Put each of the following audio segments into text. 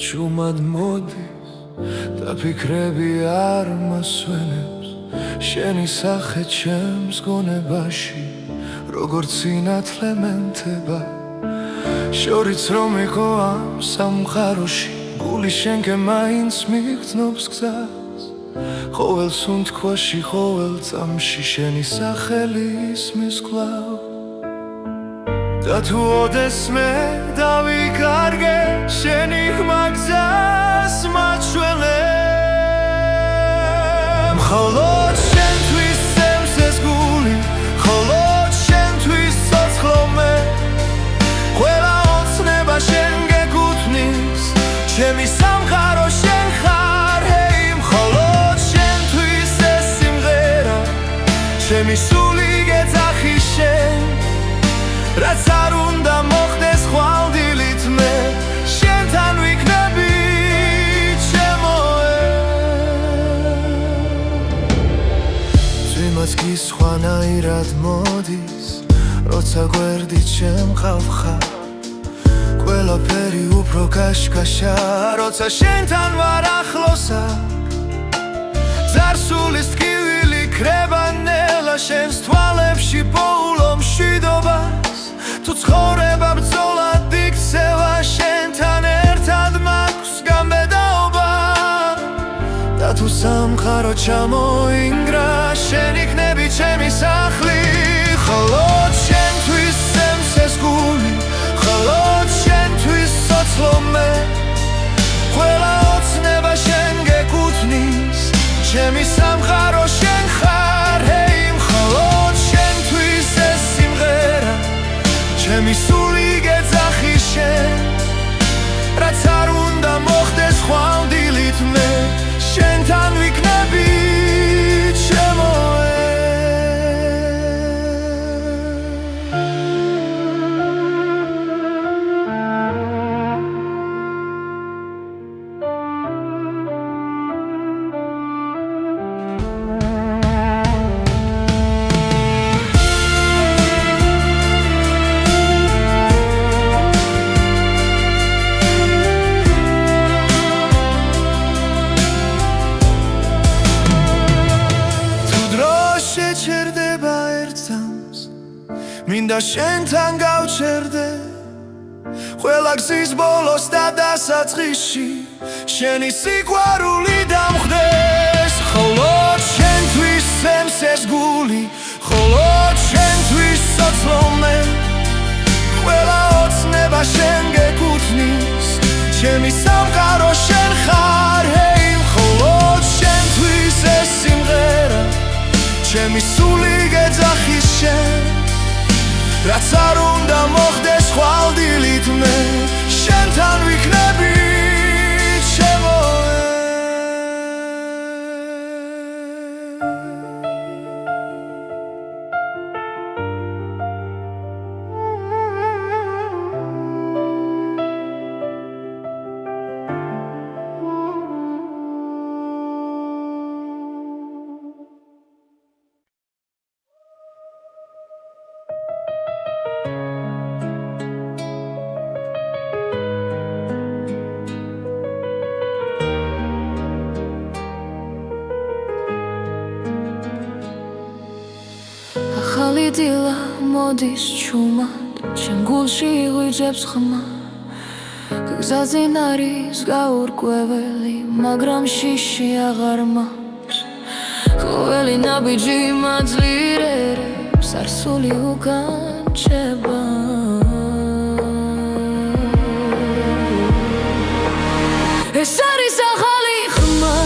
Čumad modis da fikrები არ მასვენებს შენი სახე ჩემს გონებაში როგორც სინათლე მენთება შორიც რომ იყო ამ სამყაროში გული შენკე მაინც მიგრძნობს გზას ყოველ სუნთქვაში ყოველ წამში შენი სახელი ისმის კვლავ და თუ ოდესმე დავიკარგე შენი ხმა გზას მაჩვენებ მხოლოდ შენთვის სემს ეს გული მხოლოდ შენთვის ცოცხლობ მე ყველა ოცნება შენ გეკუთვნის ჩემი სამყარო შენ ხარ ჰეი მხოლოდ შენთვის ეს სიმღერა ჩემი სული გეძახი შენ რაც არ უნდა მოხდეს ხვალდილით მე შენთან ვიქნები ჩემოე ძვიმაც კი სხვანაირად მოდის როცა გვერდით შემყავ ხარ ყველაფერი უფრო კაშკაშა როცა შენთან ვარ ახლოსა ძარსულის ტკივილი ქრება ნელა შენს თვალებში პოულო მშვიდობა თუ ცხოვრება ბრძოლად იქცევა შენთან ერთად მაქვს გამბედაობა და თუ სამყარო ჩამოინგრა შენ იქნები ჩემი სახლი მხოლოდ შენთვის სემს ეს გული მხოლოდ შენთვის ცოცხლობ მე ყველა ოცნება შენ გეკუთვნის ჩემი სამყარო შენ ხარ ჰეი მხოლოდ შენთვის ეს სიმღერა ჩემი სული გეძახი შენ რაც არ უნდა მოხდეს ხვალდილით მე შენთან ვიქნები ჩემოე შეჩერდება ერთსამს მინდა შენთან გავჩერდე ყველა გზის ბოლოს და დასაწყისში შენი სიყვარული დამხდეს მხოლოდ შენთვის სემს ეს გული მხოლოდ შენთვის ცოცხლობ მე ყველა ოცნება შენ გეკუთვნის ჩემი სამყარო შენ ხარ ჰეი მხოლოდ შენთვის ეს სიმღერა ჩემი სული გეძახი შენ რაც არ უნდა მოხდეს ხვალდილით მე შენთან ვიქნები ჩემოე ახალი დილა მოდის ჩუმად ჩემ გულში იღვიჯებს ხმა გზაზე არის გაურკვეველი მაგრამ შიში აღარ მაქვს ყოველი ნაბიჯი მაძლიერებს არსული უკან ჩება ეს არის ახალი ხმა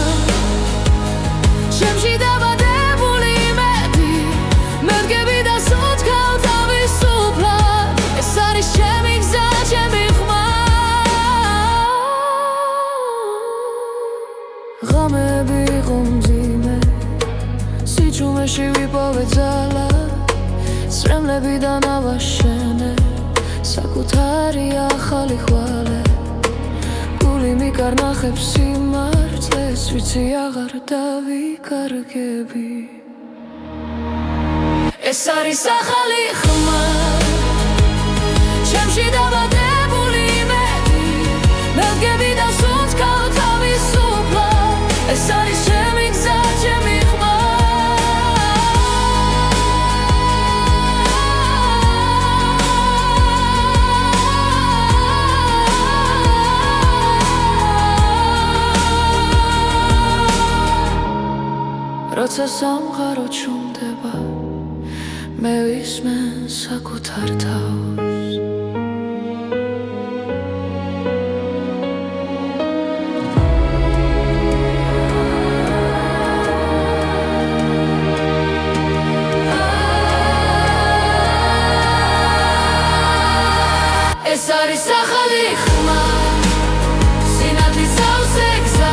ჩემში დაბადებული იმედი მერგები და სუცქავ თავისუფლად ეს არის ჩემი გზა ჩემი ხმა ღამეები იყო მძიმე სიჩუმეში ვიპოვე ძალა სრემლებიდან ავაშენე საკუთარი ახალი ხვალე გული მიკარნახებს სიმართლეს ვიცი აღარ დავიკარგები ეს არის ახალი ხმა ჩემში დაბადებული იმედი მელგები და როცა სამყარო ჩუმდება მე ვისმენ საკუთარ თავს ეს არის ახალი ხმა სინათლის სავსე გზა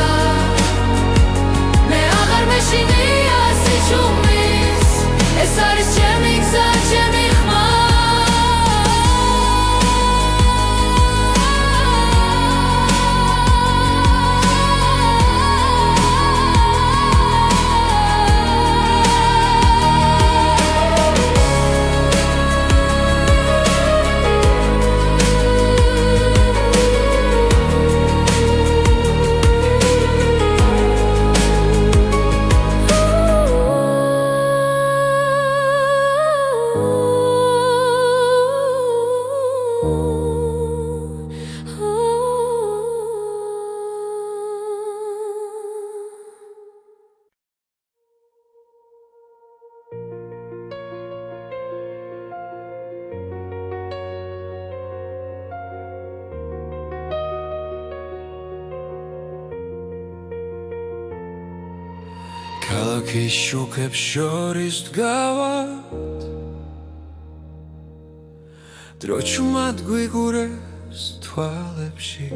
მე აღარ მეშინია სიჩუმის ეს არის ჩემი გზა ჩემი ხმა ქალაქის შუქებს შორის დგავად დრო ჩუმად გვიგურეს თვალებში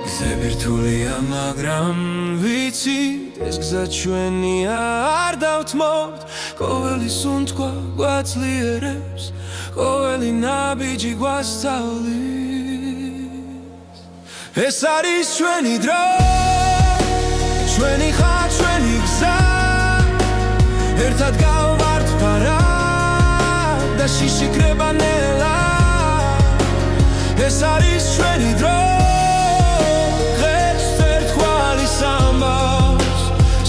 გზები რთულია მაგრამ ვიცით ეს გზა ჩვენია არ დავთმობთ ყოველი სუნთქვა გვაძლიერებს ყოველი ნაბიჯი გვასწავლის ეს არის ჩვენი დრო ჩვენი ხარ ჩვენი გზა ერთად გავვართ ფარად და შიშიკრება ნელა ეს არის ჩვენი დრო დღეს ერთგვარი ამბავს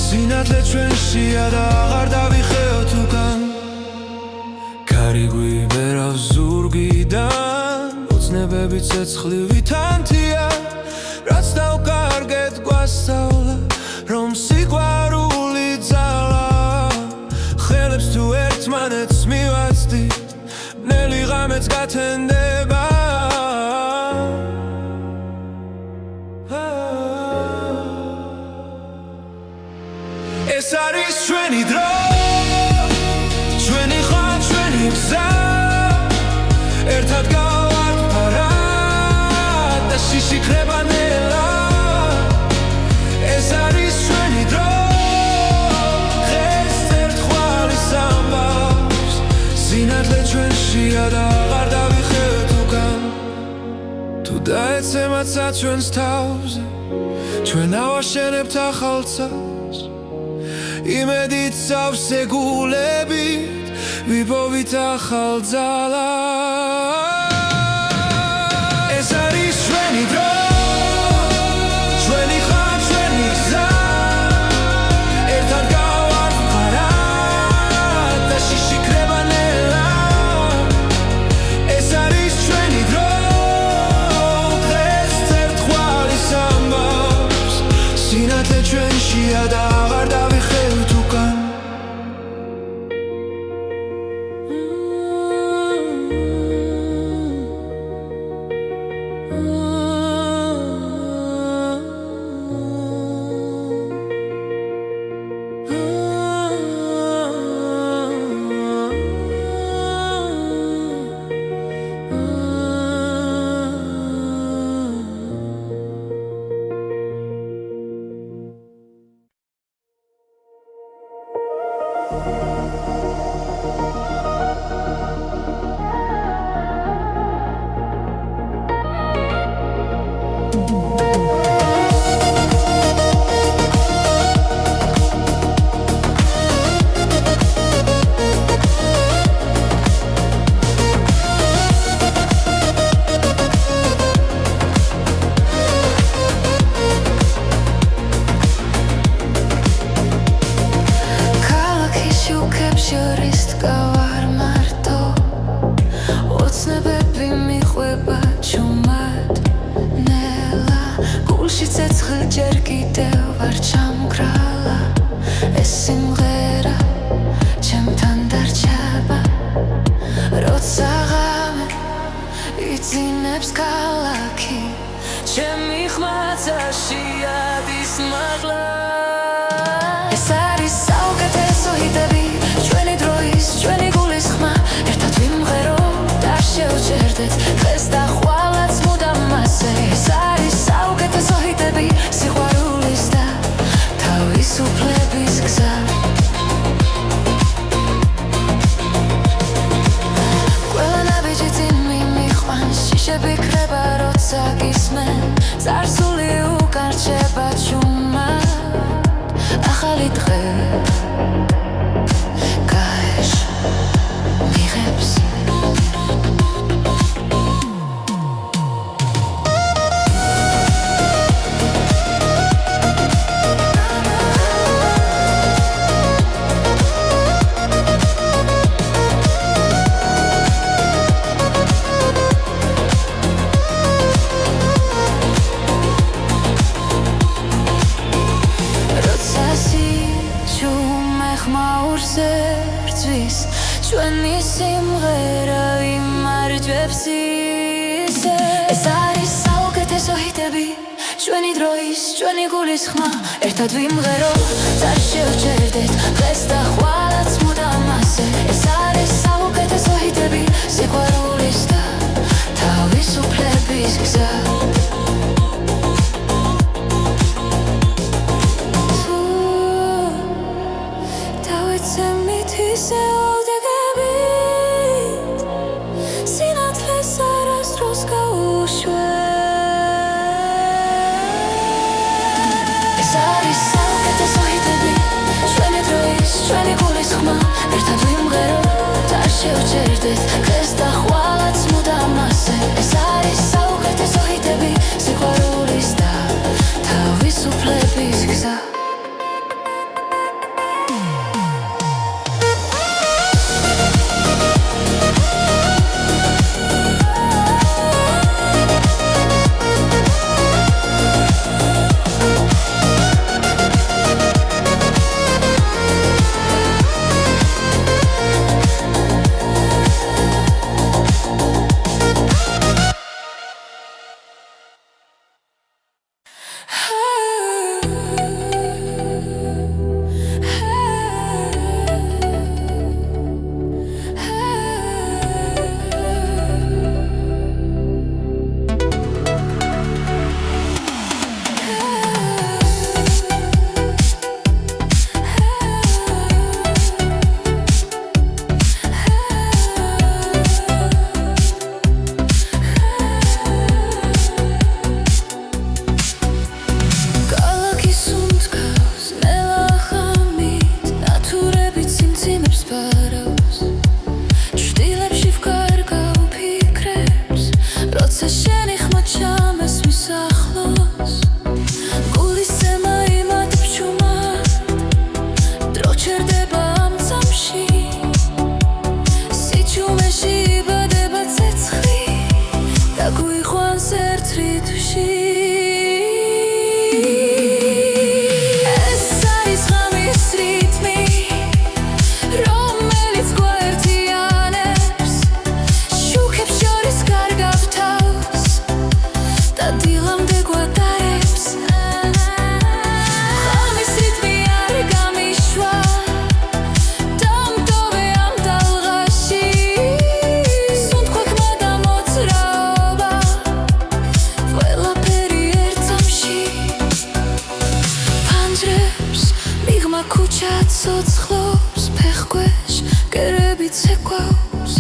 სინათლე ჩვენშია და აღარ დავიხეოთ უკან კარი გვიბერავს ზურგიდან ოცნებები ცეცხლივი თანთია რაც დავკარგეთ გვასწავლა რომ სიყვარული ძალა ხელებს თუ ერთმანეთს მივაცდით ნელი ღამეც გათენდება ეს არის ჩვენი დრო ჩვენი ხარ ჩვენი გზა ერთად გავართ ფარად და შიშიკრება ნელა ეს არის ჩვენი დრო დღეს ერთგვარი ამბავს სინათლე ჩვენშია და აღარ დავიხევთ უკან თუ დაეცემაცა ჩვენს თავზე ჩვენ ავაშენებთ ახალ წელს იმედით სავსე გულებით ვიპოვით ახალ ძალას ეს არის ჩვენი დრო ჩვენი ხარ ჩვენი გზა ერთად გავართ ფარად და შიშიკრება ნელა ეს არის ჩვენი დრო დღეს ერთგვარი ამბავს სინათლე ჩვენშია და აღარ დავიხევთ უკან გულში ცეცხლ ჯერ კიდევ არ ჩამგრალა ეს სიმღერა ჩემთან დარჩება როცა ღამე იძინებს ქალაქი ჩემი ხმაცაში ადის მაღლა ეს არის საუკეთესო ჰიტები ჩვენი დროის ჩვენი გულის ხმა ერთად ვიმღეროთ არ შევჭერდეთ დღეს და ხვალაც მუდამ მასე ეს არის საუკეთესო ჰიტები სიყვარულის და თავისუფლების გზა ყველა ნაბიჯი წინ მიმიყვანს შიშები ქრება როცა გისმენ წარსული უკარჩება ჩუმად ახალი დღე გაეშ მიღებს ჩვენი სიმღერა იმარჯვებს ისე ეს არის საუკეთესო ჰიტები ჩვენი დროის ჩვენი გულის ხმა ერთად ვიმღეროთ არ შევჭერდეთ დღეს და ხვალაც მუდამ ასე ეს არის საუკეთესო ჰიტები სიყვარულის და თავისუფლების გზა ჩვენი გულის ხმა ერთად ვიმღეროთ არ შევჭერდეთ დღეს და ხვალაც მუდამ ასე ეს არის საუკეთესო ჰიტები სიყვარულის და თავისუფლების გზა ცოცხლობს ფეხქვეშ კერებით ცეკვავს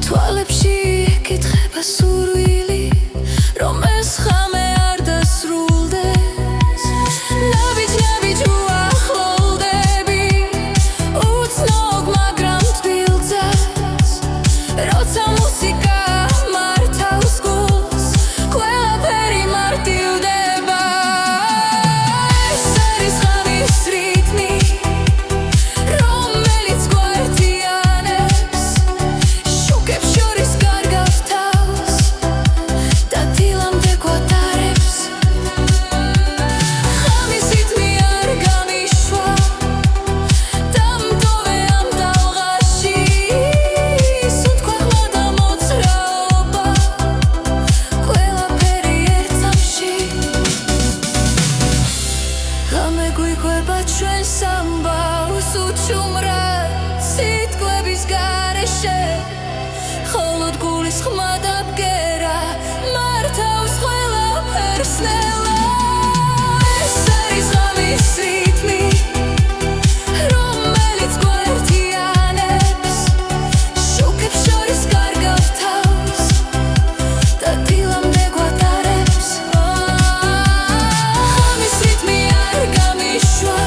თვალებში ეკითხება სურვილი რომ ეს ხამე არ დასრულდეს ნაბიჯ უახლოვდები უცნობ მაგრამ თბილწას როცა მუსიკა მართავს გულს ყველაფერი მარტივდება ეს არის ხამის რიტმი ხმა და ბგერა მართავს ყველაფერს ნელა ეს არის ღამის რიტმი რომელიც გვაერთიანებს შუქებს შორის კარგავს თავს და დილამდე გვატარებს ღამის რიტმი არ გამიშვა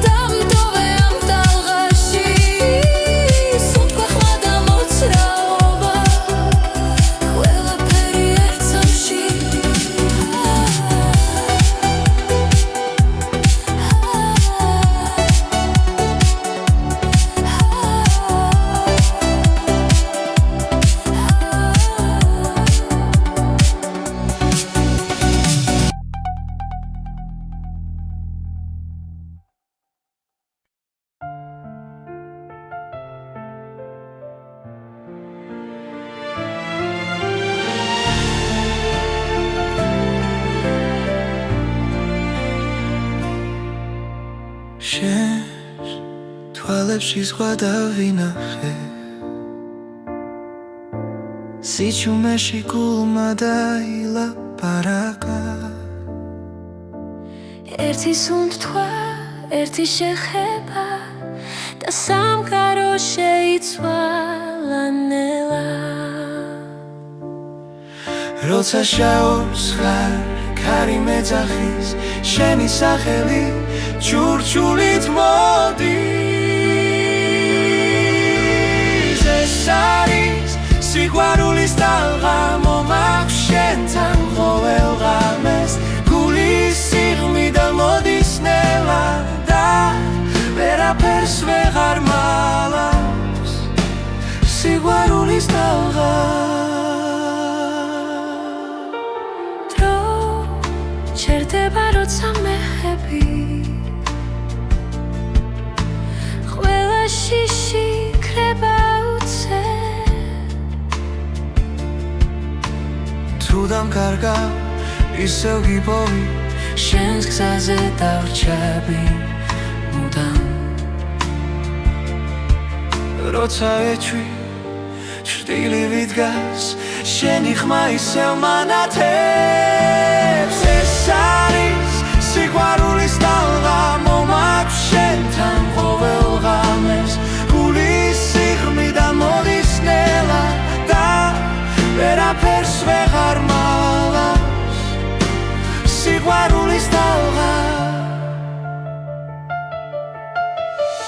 დამტოვე ამ ტალღაში სუნთქვა ხმა და მოძრაობა ყველაფერი ერთ სამში შენს თვალებში სხვა დავინახე სიჩუმეში გულმა დაილაპარაკა ერთი სუნთქვა ერთი შეხება და სამყარო შეიცვალა ნელა როცა შაურს ხარ ქარი მეძახის შენი სახელი ჩურჩულით მოდის ეს არის სიყვარულის ტალღა მომაქვს შენთან ყოველ ღამეს გულის სიღრმიდან მოდის ნელა და ვერაფერს ვეღარ მალავს სიყვარულის ტალღა დრო ჩერდება როცა მეხები ყველა შიში ქრება უცე თუ დამკარგა ისევ გიპოვი შენს გზაზე დავრჩები მუდამ როცა ეჩვი ჭრტილი დგას შენი ხმა ისევ მანათებს ეს არის სიყვარულის ტალღა მომაქვს შენთან ყოველ ღამეს გულის სიღრმიდან მოდის ნელა და ვერაფერს ვეღარ მალავს სიყვარულის ტალღა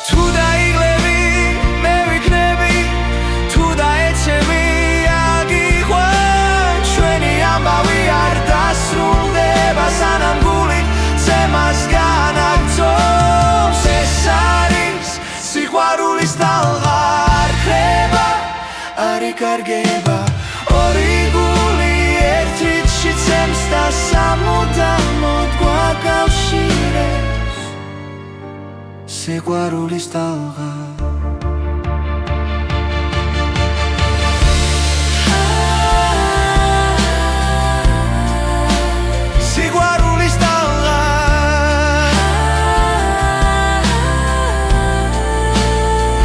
თუ დაიღლები მე ვიქნები თუ დაეცემი აგიყვან ჩვენი ამბავი არ დასრულდება სანამ გული ცემას განაგრძობს ეს არის სიყვარულის ტალღა არ ხრება არ იკარგება ორი გული ერთ რიცში ცემს და სამუდამოდ გვაკავშირებს სიყვარულის ტალღა სიყვარულის ტალღა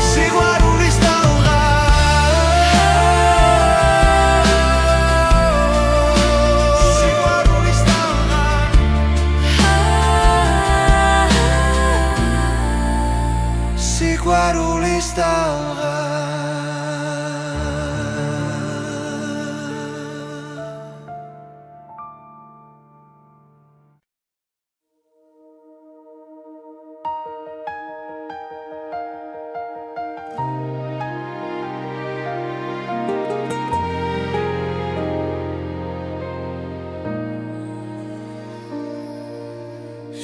სიყვარულის ტალღა სიყვარულის ტალღა სიყვარულის ტალღა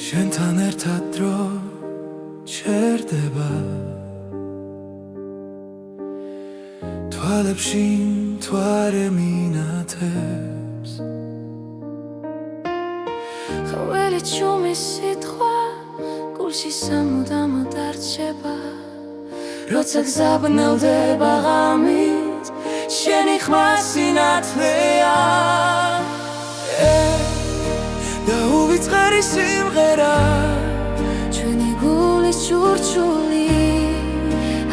შენთან ერთად დრო ჩერდება თვალებში მთვარე მინათებს ყოველი ჩუმის სიტყვა გულში სამუდამოდ არჩება როცა გზაბნელდება ღამით შენი ხმა სინათლეა და უვიწყარი სიმღერა ჩვენი გულის ჩურჩული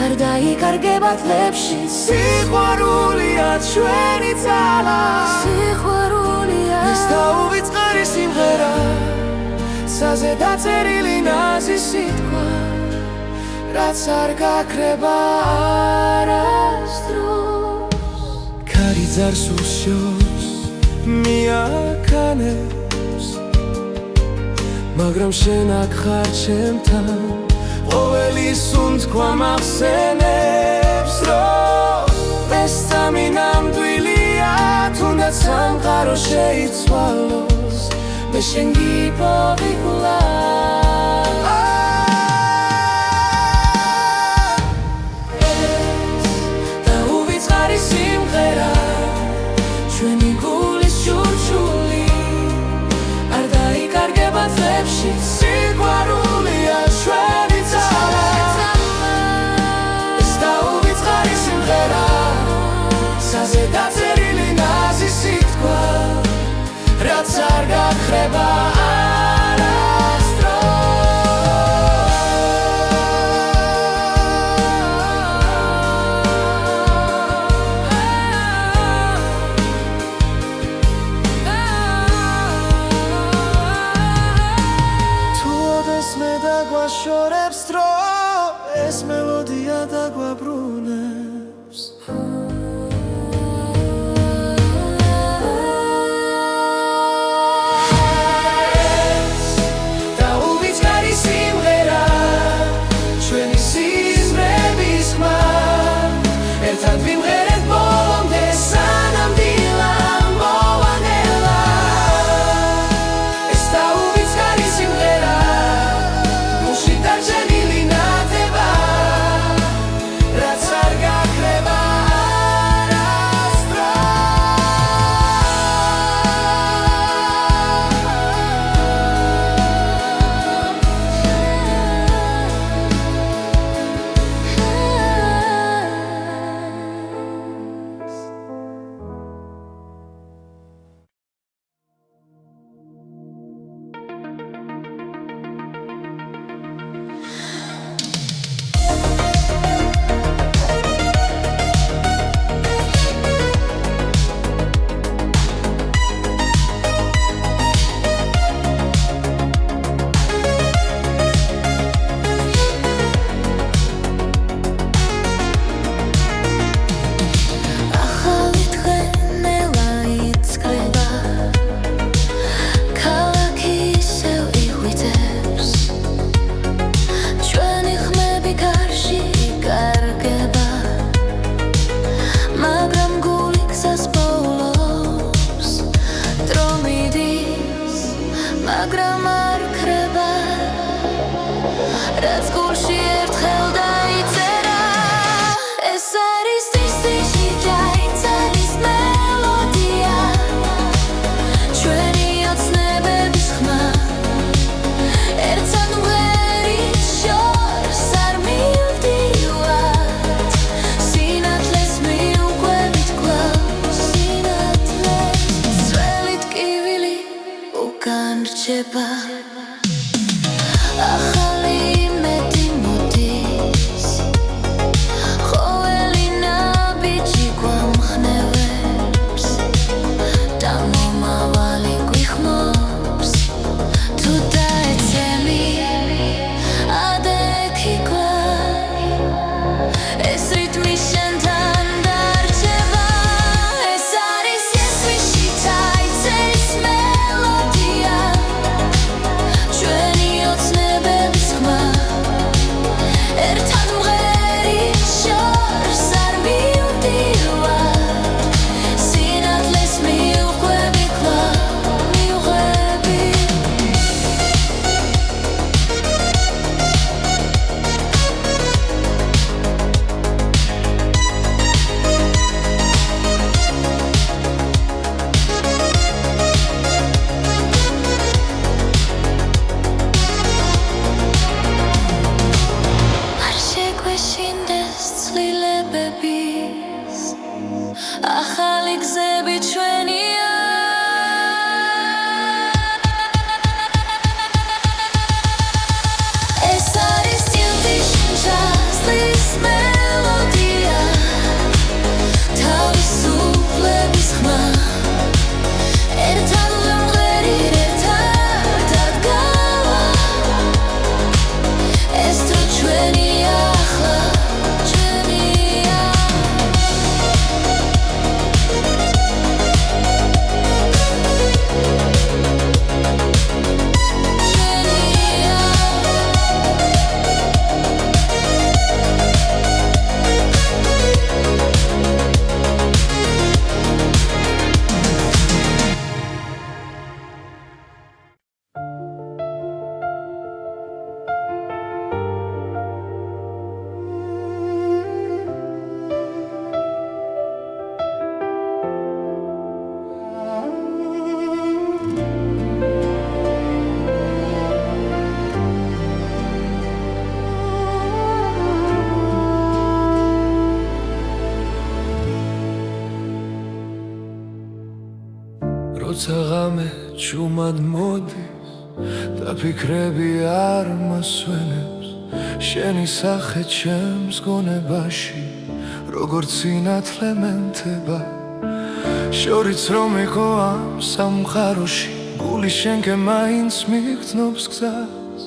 არ დაიკარგება წლებში სიყვარულია ჩვენი ძალა სიყვარულია ეს დაუვიწყარი სიმღერა ცაზე დაწერილი ნაზი სიტყვა რაც არ გაქრება არასდროს ქარი ძარს უსჯობს მიაქანებს მაგრამ შენ აქ ხარ ჩემთან ყოველი სუნთქვა მახსენებს რომ ეს სამი ნამდვილია თუნდაც სამყარო შეიცვალოს მე შენ გიპოვი კვლავ დაუვიწყარი სიმღერა ჩვენი გულის შურშული არ დაიკარგება წლებში სიყვარულია ჩვენი ძალა ეს დაუვიწყარი სიმღერა ცაზე დაწერილი ნაზი სიტყვა რაც არ გაქრება შორებს დრო ეს მელოდია დაგვაბრუნებს დაუვიწყარი სიმღერა ჩვენი სიზმრების ხმა ერთად ვიმღერეთ ბოლომდე სანამ დილა მოვანელა ეს დაუვიწყარი სიმღერა დაჭერილი ნათება რაც არ გაქრება მაგრამ არ ქრება რაც გულში ერთხელ დაიწერა ეს არის ტისტიში დაიწერის მელოდია ჩვენი ოცნებების ხმა ერთად ვერით შორს არ მივდივართ სინათლეს მიუყვებით კვლავ სინათლეს ძველი ტკივილი უკან რჩება ახალი იმედი მოდის ყოველი ნაბიჯი გვამხნევებს და მომავალი გვიხმობს თუ დაეცემი ადექი კვლავ ეს რიტმი შენთან დარჩება ეს არის იესვიში დაიწერის მელოდია ჩვენი ოცნებების ჩუმად მოდის და ფიქრები არ მასვენებს შენი სახე ჩემს გონებაში როგორც სინათლე მენთება შორიც რომ იყო ამ სამყაროში გული შენკე მაინც მიგრძნობს გზას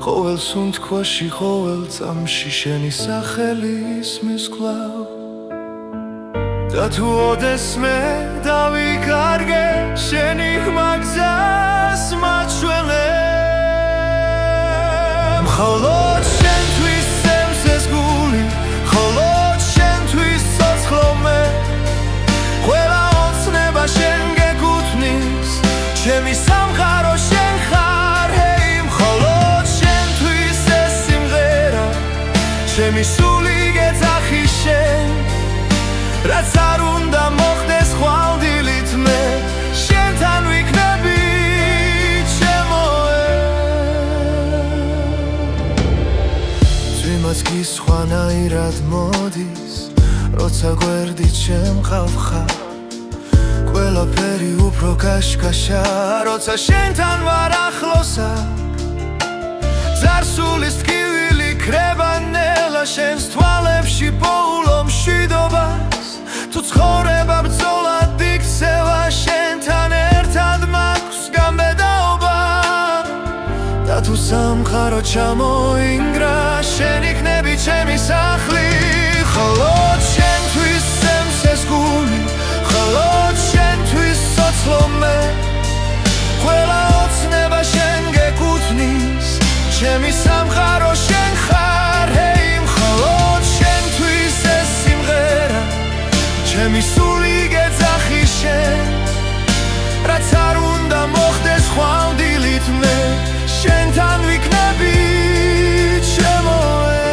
ყოველ სუნთქვაში ყოველ წამში შენი სახელი ისმის კვლავ და თუ ოდესმე დავიკარგე შენი ხმა გზას მაჩვენებ მხოლოდ შენთვის სემსეს გული მხოლოდ შენთვის ცოცხლო მე ყველა ოცნება შენ გეკუთვნის ჩემი სამყარო შენ ხარ ჰეი მხოლოდ შენთვის ეს სიმღერა ჩემი სული გეძახი შენ რაც არ უნდა მოხდეს ხვალდილით მე შენთან ვიქნები ჩემოე ძვიმაც კი სხვანაირად მოდის როცა გვერდით შემყავ ხარ ყველაფერი უფრო კაშკაშა როცა შენთან ვარ ახლოსა ძარსულის ტკივილი ქრება ნელა შენს თვალებში პოულო მშვიდობას თუ ცხოვრება ბრძოლად იქცევა შენთან ერთად მაქვს გამბედაობა და თუ სამყარო ჩამოინგრა შენ იქნები ჩემი სახლი მხოლოდ შენთვის სემსეს გული მხოლოდ შენთვის ცოცხლო მე ყველა ოცნება შენ გეკუთვნის ჩემი სამყარო შენ ხარ ჰეი მხოლოდ შენთვის ეს სიმღერა ჩემი სული გეძახი შენ რაც არ უნდა მოხდეს ხვალდილით მე შენთან ვიქნები ჩემოე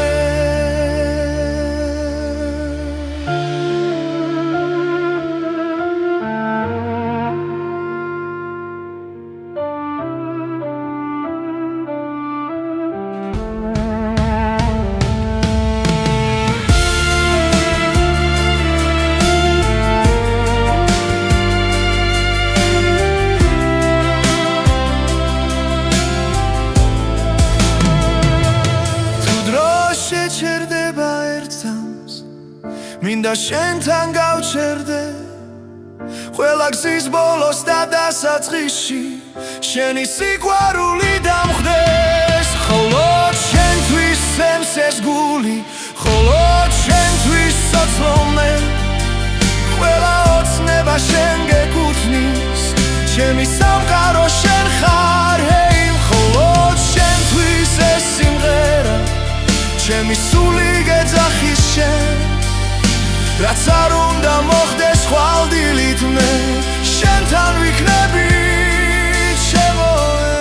შეჩერდება ერთს მინდა შენთან გავჩერდე ყველა გზის ბოლოს და დასაწყისში შენი სიყვარული დამხდეს მხოლოდ შენთვის სემსეს გული მხოლოდ შენთვის ცოცხლო მე ყველა ოცნება შენ გეკუთვნის ჩემი სამყარო შენ ხარ ჰეი მხოლოდ შენთვის ეს სიმღერა ჩემი სული გეძახი შენ რაც არ უნდა მოხდეს ხვალდილით მე შენთან ვიქნები ჩემოე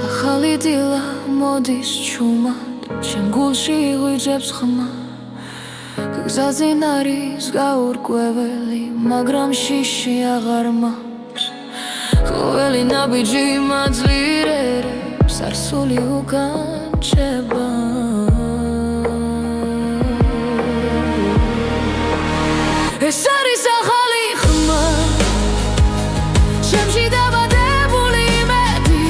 ახალი დილა მოდის ჩუმად შენ გულში ღვიძებს ხმა გზაზინ არის გაურკვეველი მაგრამ შიში აღარ მაქვს ყოველი ნაბიჯი მაძლიერებს არსული უკან ჩება ეს არის ახალი ხმა ჩემში დაბადებული იმედი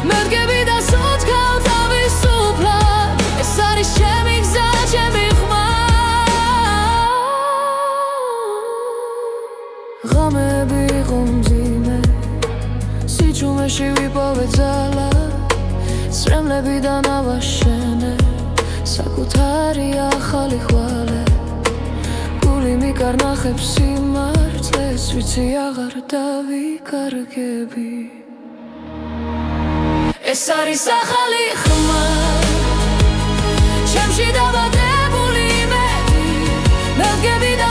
მე ვდგები და სუცქავ თავისუფლად ეს არის ჩემი გზა ჩემი ხმა ღამეები იყო მძიმე სიჩუმეში ვიპოვე ძალა სრემლებიდან ავაშენე საკუთარი ახალი ხვალე მიკარნახებს სიმართლეს ვიცი აღარ დავიკარგები ეს არის ახალი ხმა ჩემში დაბადებული იმედი მე ვდგები და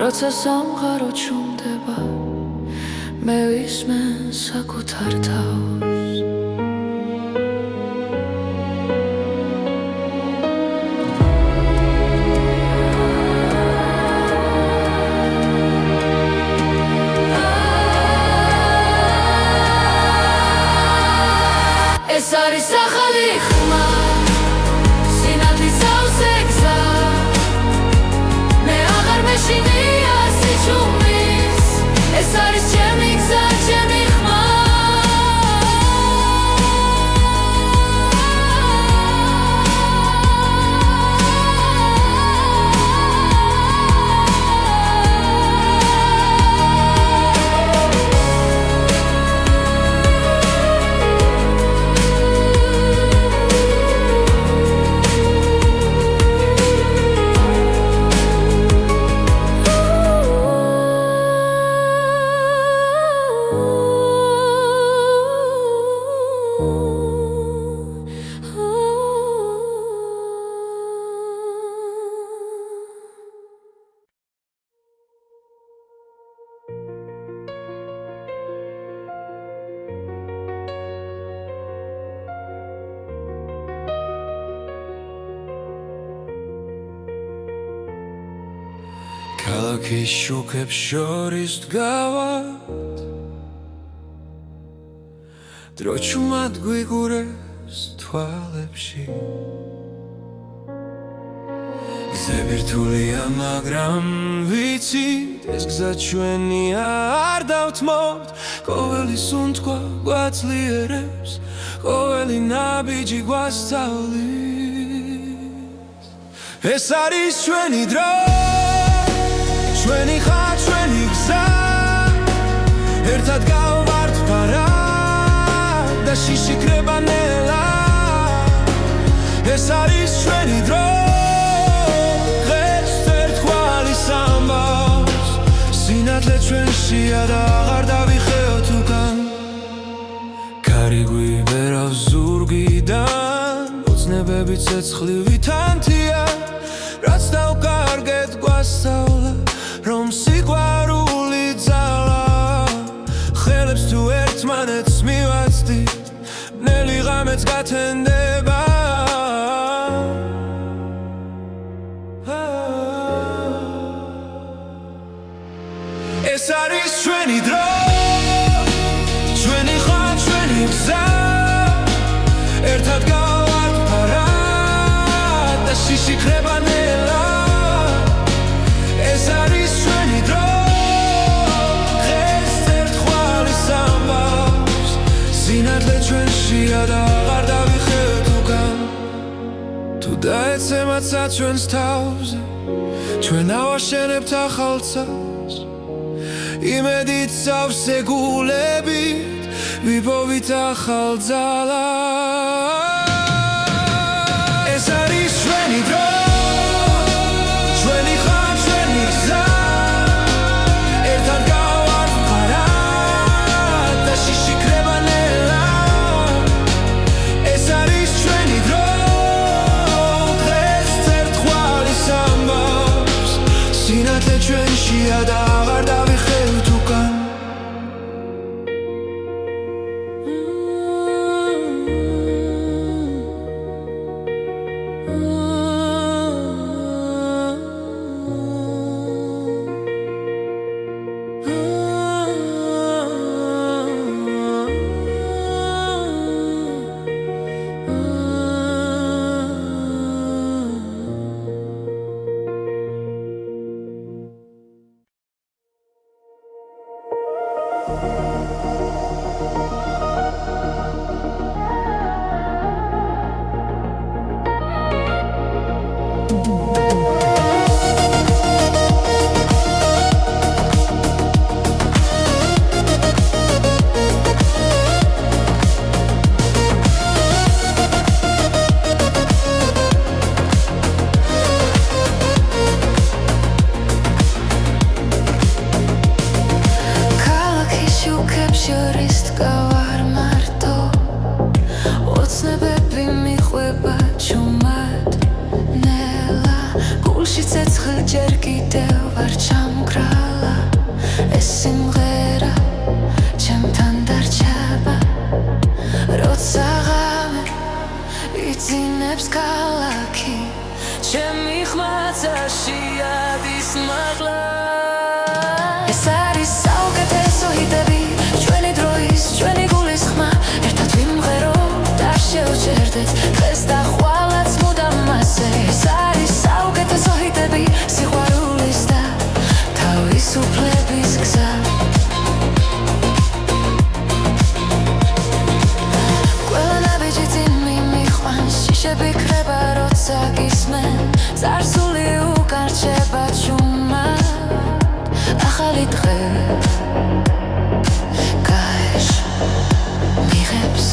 როცა სამყარო ჩუმდება მე ვისმე საკუთარ თავს ეს არის ახალი ხმა სინათლის სავსე გზა მე აღარ მეშინია სიჩუმის ეს არის ჩემი გზა ჩემი ხმა ქალაქის შუქებს შორის დგავართ დრო ჩუმად გვიგურეს თვალებში გზები რთულია მაგრამ ვიცით ეს გზა ჩვენია არ დავთმობთ ყოველი სუნთქვა გვაძლიერებს ყოველი ნაბიჯი გვასწავლის ეს არის ჩვენი დრო ჩვენი ხარ ჩვენი გზა ერთად გავვართ ფარად და შიშიქრება ნელა ეს არის ჩვენი დრო დღეს ერთგვარი სამბავს სინათლე ჩვენშია და აღარ დავიხეოთ უკან ქარი გვიბერავს ზურგიდან ოცნებები ცეცხლივი თანთია რაც დავკარგეთ გვასწავლა რომ სიყვარული ძალა ხელებს თუ ერთმანეთს მივაცდით ნელი ღამეც გათენდება ეს არის ჩვენი დრო ჩვენი ხარ ჩვენი გზა ერთად გავართ ფარად და შიშიქრება ნელა ეს არის ჩვენი დრო დღეს ერთგვარი სამბავს სინათლე ჩვენშია და აღარ დავიხევთ უკან თუ დაეცემაცა ჩვენს თავზე ჩვენ ავაშენებთ ახალ ცას იმედით სავსე გულებით ვიპოვით ახალ ძალას ეს არის ჩვენი დრო ჩვენი ხარ ჩვენი გზა ერთად გავართ ფარად და შიშიქრება ნელა ეს არის ჩვენი დრო დღეს ერთგვარი სამბავს სინათლე ჩვენშია და აღარ დავიხევთ უკან გულში ცეცხლ ჯერ კიდევ არ ჩამგრალა ეს სიმღერა ჩემთან დარჩება როცა ღამე იძინებს ქალაქი ჩემი ხმაცაში ადის მაღლა ეს არის საუკეთესო ჰიტები ჩვენი დროის ჩვენი გულის ხმა ერთად ვიმღეროთ არ შევჭერდეთ დღეს და ხვალაც მუდამ მასე ეს არის საუკეთესო ჰიტები სიყვარულის და თავისუფლების გზა ყველა ნაბიჯი წინ მიმიყვანს შიშები ქრება როცა გისმენ წარსული უკარჩება ჩუმად ახალი დღე გაეშ მიღებს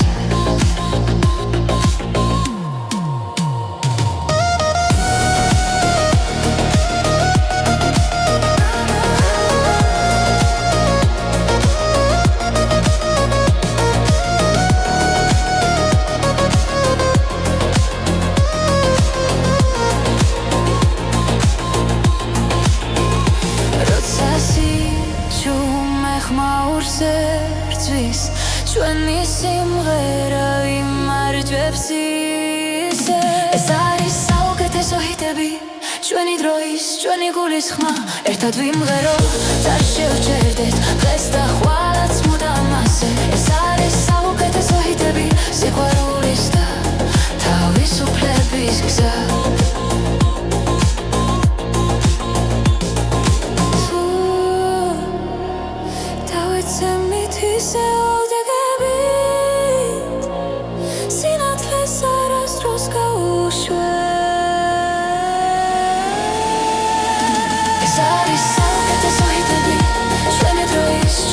ჩვენი სიმღერა იმარჯვებს ისე ეს არის საუკეთესო ჰიტები ჩვენი დროის ჩვენი გულის ხმა ერთად ვიმღეროთ არ შევჭერდეთ დღეს და ხვალაც მუდამ მასე ეს არის საუკეთესო ჰიტები სიყვარულის და თავისუფლების გზა დავიცემით ისე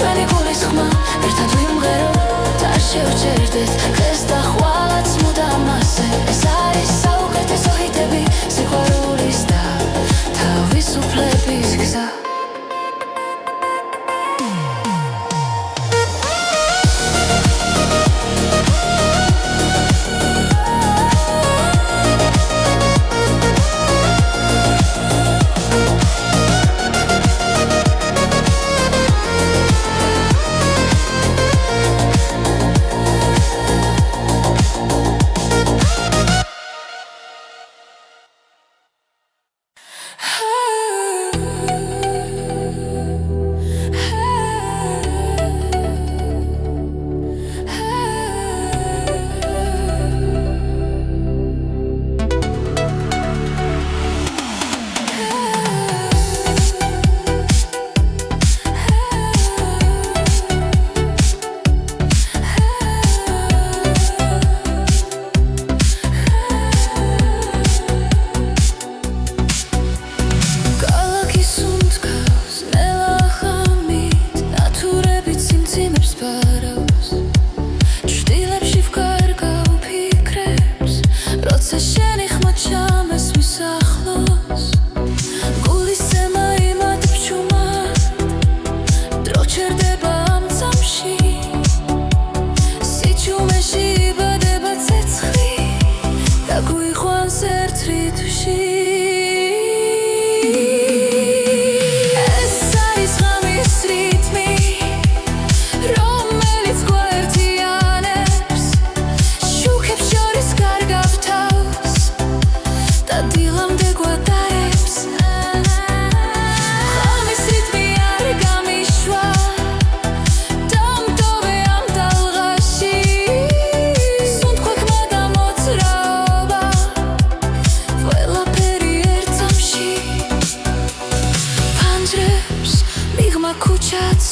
ჩვენი გულის ხმა ერთად ვიმღეროთ არ შევჭერდეთ დღეს და ხვალაც მუდამ მასე ეს არის საუკეთესო ჰიტები სიყვარულის და თავისუფლების გზა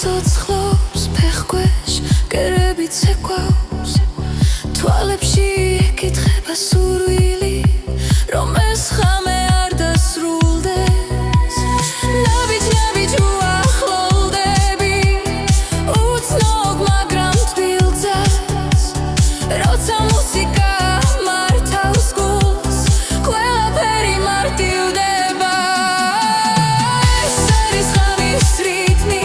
ცოცხლობს ფეხქვეშ კერები ცეკვავს თვალებში ეკითხება სურვილი რომ ეს ხამე არ დასრულდეს ნაბიჯ უახლოვდები უცნობ მაგრამ თბილძას როცა მუსიკა მართავს გულს ყველაფერი მარტივდება ეს არის ხამის რიტმი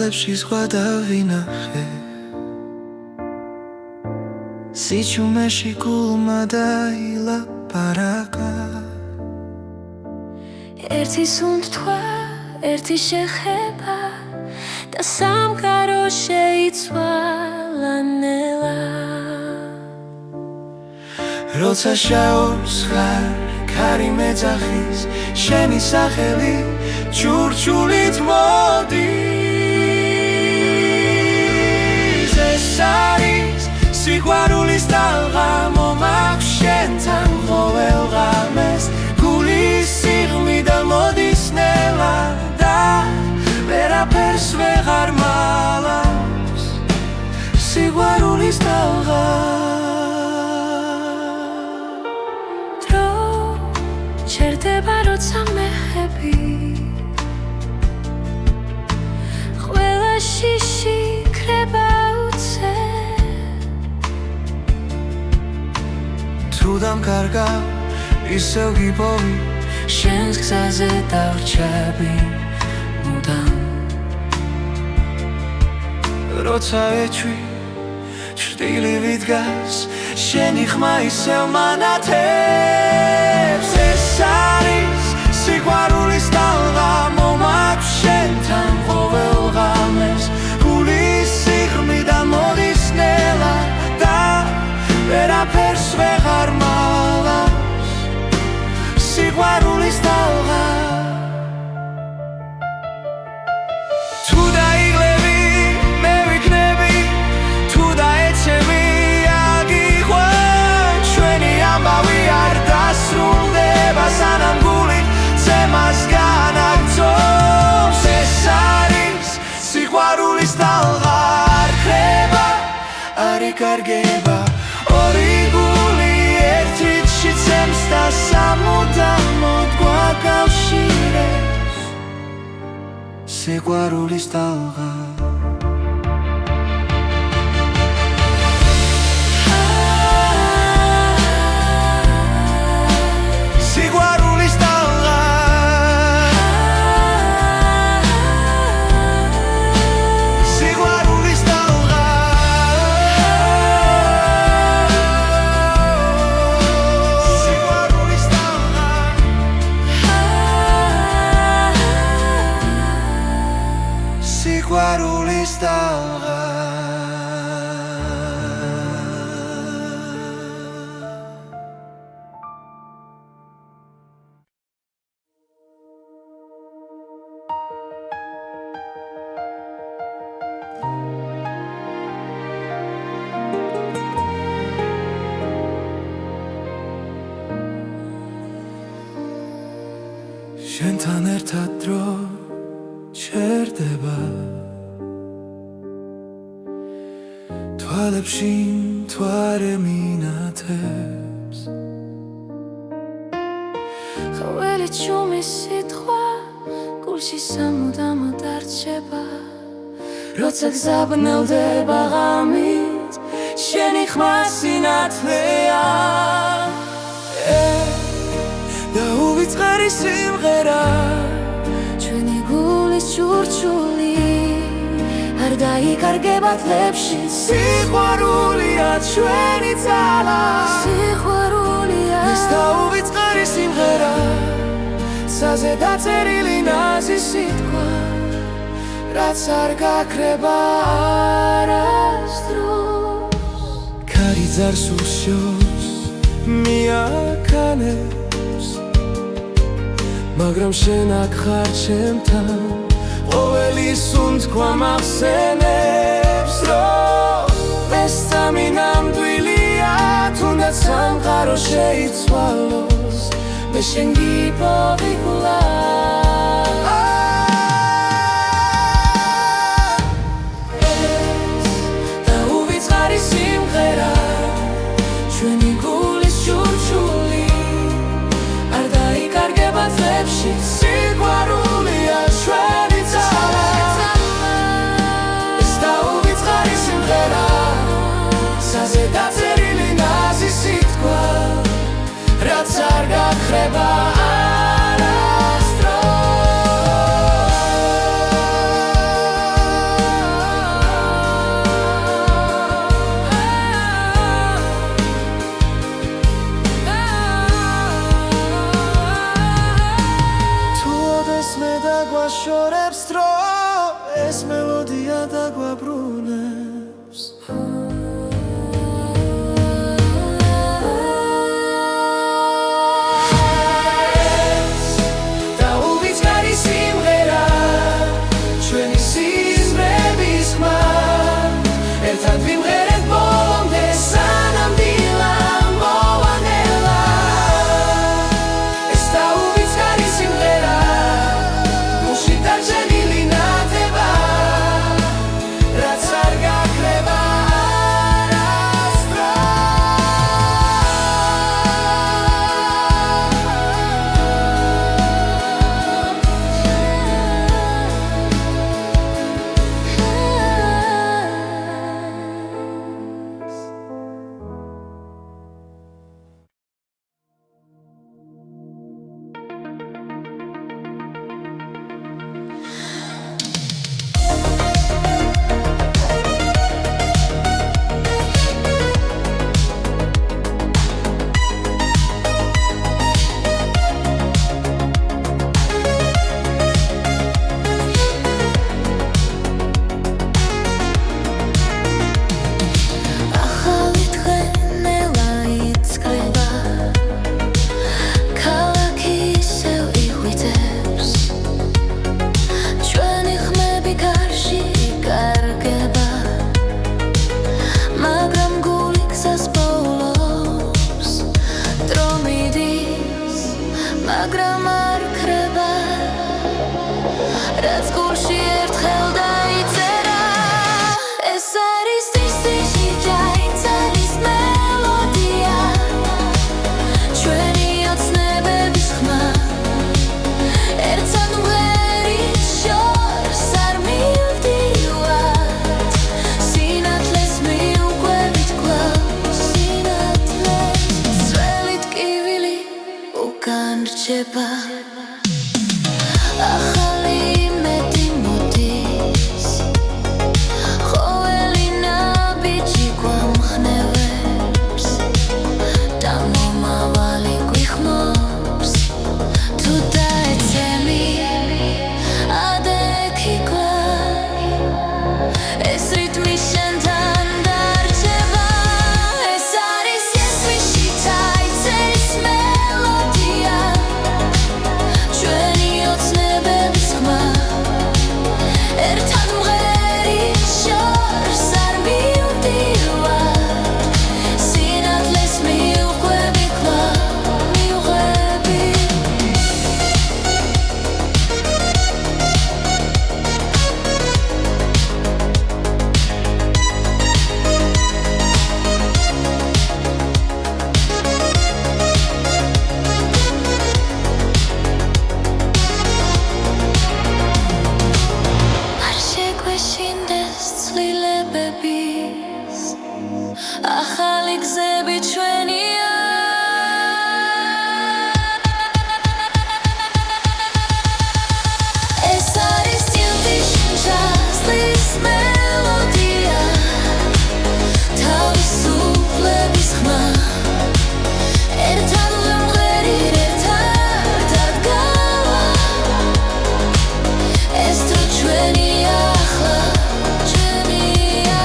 თვალებში ზღვა დავინახე სიჩუმეში გულმა დაილაპარაკა ერთი სუნთქვა, ერთი შეხება და სამყარო შეიცვალა ნელა როცა შაობს ხარ ქარი მეძახის შენი სახელი ჩურჩულით მოდის ეს არის სიყვარულის ტალღა მომაქვს შენთან ყოველ ღამეს გულის სიღმიდა მოდის ნელა და ვერაფერს ვეღარ მალავს სიყვარულის ტალღა ჩერდება როცა მეხები ყველა შიში ქრება უცე თუ დამკარგავ ისევ გიპოვი შენს გზაზე დავრჩები მუდამ როცა ეჩვი ჭრტილი დგას შენი ხმა ისევ მანათებს ეს არის სიყვარულის ტალღა მომაქვს შენთან ყოველ ღამეს გულის სიღმიდან მოდის ნელა და ვერაფერს ვეღარ მალავს სიყვარულის ტალღა თუ დაიღლები მე ვიქნები თუ დაეცემი ამბავი არ დასრულდება სანამ გული ცემას განაგრძობს ეს არის სიყვარულის ტალღა არ ხრება არ იკარგება ორი გული ერთიდში ცემს და სამუდამოდ გვაკავშირებს სიყვარულის ტალღა სიყვარულის ტალღა შენთან ერთად დრო ჩერდება თვალებში მთვარე მინათებს ყოველი ჩუმი სიტყვა გულში სამუდამოდ არჩება როცა გზაბნელდება ღამით შენი ხმა სინათლეა და უვიწყარი სიმღერა ჩვენი გულის ჩურჩული არ დაიკარგება თლებში სიყვარულია ჩვენი ძალა სიყვარულია ეს და უვიწყარი სიმღერა ცაზე დაწერილი ნაზი სიტყვა რაც არ გაქრება არასდროს ქარი ძარს უშოს მიაქანებს მაგრამ შენ აქ ხარ ჩემთან ყოველი სუნთქვა მახსენებს რომ ეს სამი ნამდვილია თუნდაც სამყარო შეიცვალოს მე შენ გიპოვი კვლავ ეს და უვიწყარი სიმღერა ჩვენი გულის ჩურჩული არ დაიკარგება თლებში სიყვარულია ჩვენი ძალა ეს და უვიწყარი სიმღერა ცაზე დაწერილი ნაზი სიტყვა რაც არ გაქრება არასდროს მაგრამ არ ქრება რაც გულში ერთხელ დაიწერა ეს არის ტვისტი ჯაიძალის მელოდია ჩვენი ოცნებების ხმა ერთად მღერის შორს არ მივდივართ სინათლეს მიუყვებით კლავს სინათლეს ძველი ტკივილი უკან რჩება ახალი იმედი მოდის ყოველი ნაბიჯი გვამხნევებს და მომავალი გვიხმობს თუ დაეცემი ადექი კლავ ეს რიტმი შენთან დარჩება ეს არის იესვიში დაიწერის მელოდია ჩვენი ოცნებების ხმა ერთად მღერის შორს არ მივდივართ სინათლეს მიუყვები კლავ მივღები არ შეგვეშინდეს ცვლილებების ახალი გზები ჩვენია ეს არის ჯაზის მელოდია თავისუფლების ხმა ერთად ვიმღერით ერთად ადგავა ეს თუ ჩვენია ახლა ჩვენია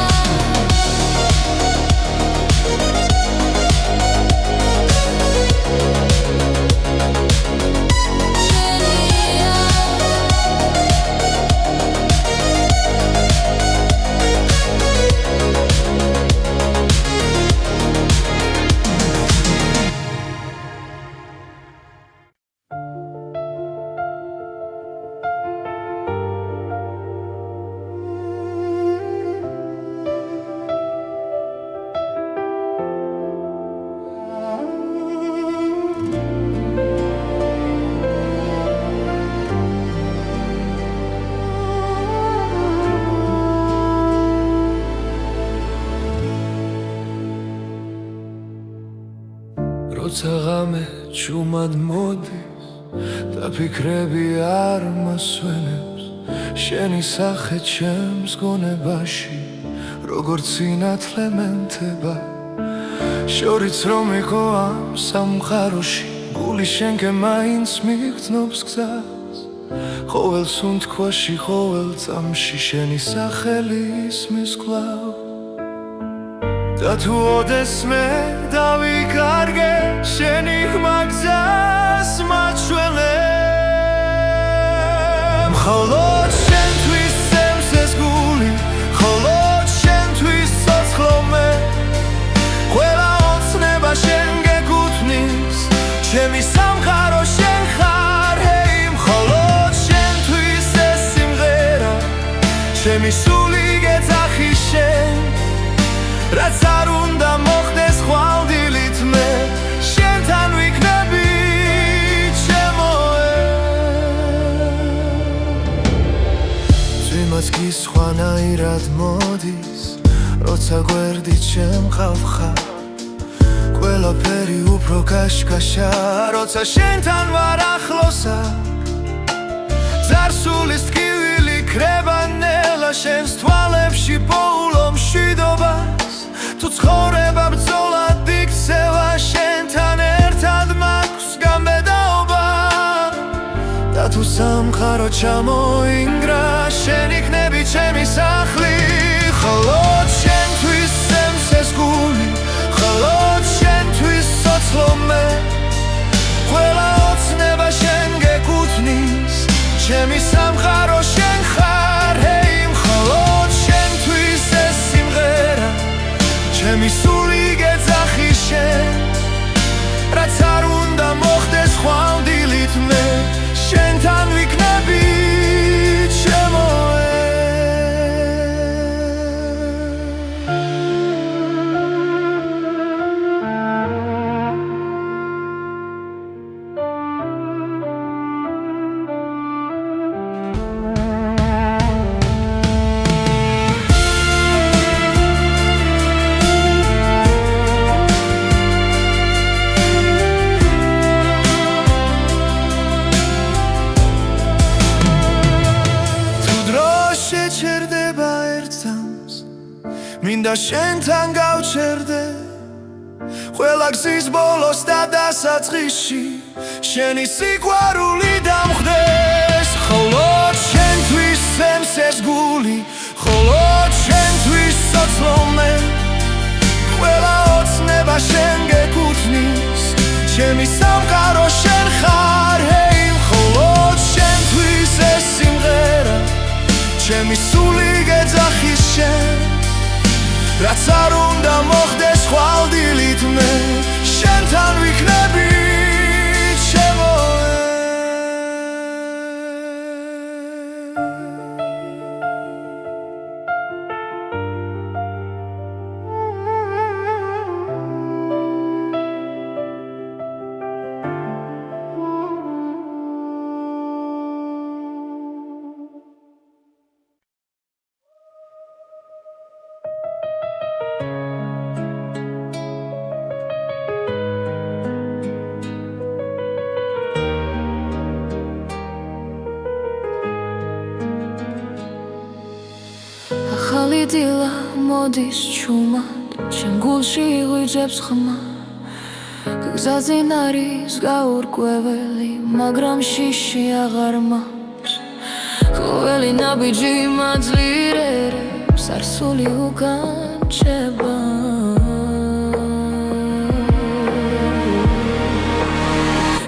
როცა ღამე ჩუმად მოდის და ფიქრები არ მასვენებს შენი სახე ჩემს გონებაში როგორც სინათლე მენთება შორიც რომ იყო ამ სამყაროში გული შენკე მაინც მიგრძნობს გზას ყოველ სუნთქვაში ყოველ წამში შენი სახელი ისმის კვლავ და თუ ოდესმე დავიკარგე შენი ხმა გზას მაჩვენებ მხოლოდ შენთვის წევს ეს გული მხოლოდ შენთვის ცოცხლო მე ყველა ოცნება შენ გეკუთვნის ჩემი სამყარო შენ ხარ ჰეი მხოლოდ შენთვის ეს სიმღერა ჩემი სული გეძახი შენ რაც არ უნდა მოხდეს ხვალდილით მე შენთან ვიქნები ჩემოე ძვიმაც კი სხვანაირად მოდის როცა გვერდით შემყავ ხარ ყველაფერი უფრო კაშკაშა როცა შენთან ვარ ახლოსა ძარსულის ტკივილი ქრება ნელა შენს თვალებში პოულო მშვიდობას თუ ცხოვრება ბრძოლად იქცევა შენთან ერთად მაქვს გამბედაობა და თუ სამყარო ჩამოინგრა შენ იქნები ჩემი სახლი მხოლოდ შენთვის წევს ეს გული მხოლოდ შენთვის ცოცხლო მე ყველა ოცნება შენ გეკუთვნის ჩემი სამყარო შენ ხარ ჰეი მხოლოდ შენთვის ეს სიმღერა ჩემი სული გეძახი შენ რაც არ უნდა მოხდეს ხვალდილი მინდა შენთან გავჩერდე ყველა გზის ბოლოს და დასაწყისში შენი სიყვარული დამხდეს მხოლოდ შენთვის სცემს ეს გული მხოლოდ შენთვის სოცლომე ყველა ოცნება შენ გეკუთვნის ჩემი სამყარო შენ ხარ ჰეი მხოლოდ შენთვის ეს სიმღერა ჩემი სული გეძახის შენ რაც არ უნდა მოხდეს ხვალდილით მე შენთან ვიქნები ჩემო ახალი დილა მოდის ჩუმად ჩემ გულში ღვიძებს ხმა გზაზე არის გაურკვეველი მაგრამ შიში აღარ მაქვს ყოველი ნაბიჯი მაძლიერებს არსული უკან ჩება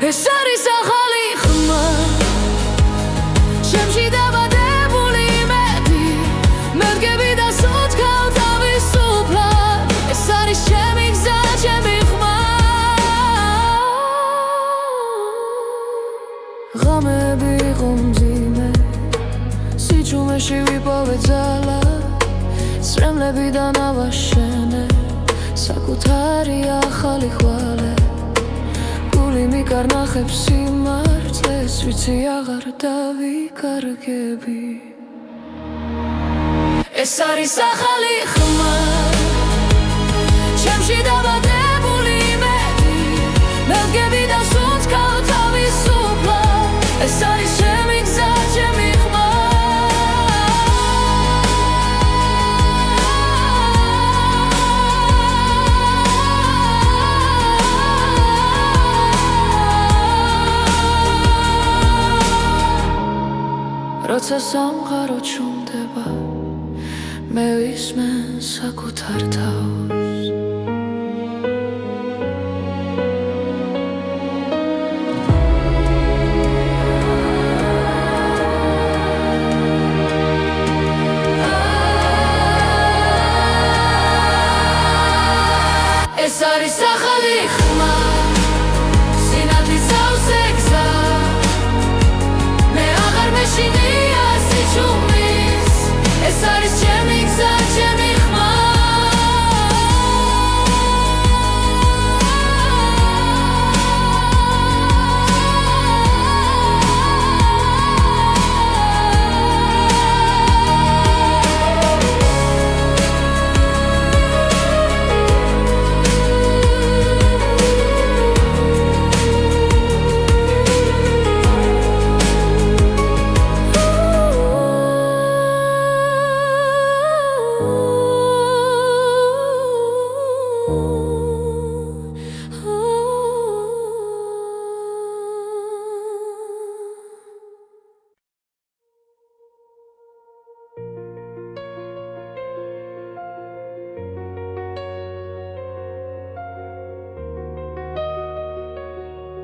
ეს არის ახალი ხმა ჩემში დაბადებული იმედი მე ვდგები და სუცქავ თავისუფლად ეს არის ჩემი გზა ჩემი ხმა ღამეები იყო მძიმე სიჩუმეში ვიპოვე ძალა წრემლებიდან ავაშენე საკუთარი ახალი ხვალე გული მიკარნახებს სიმართლეს ვიცი აღარ დავიკარგები ეს არის ახალი ხმა ჩემში დაბადებული იმედი მე ვდგები და სუნთქავ თავისუფლად ეს არის ჩემი გზა ჩემი ხმა როცა სამყარო ჩუმდება მე ვისმენ საკუთარ თავს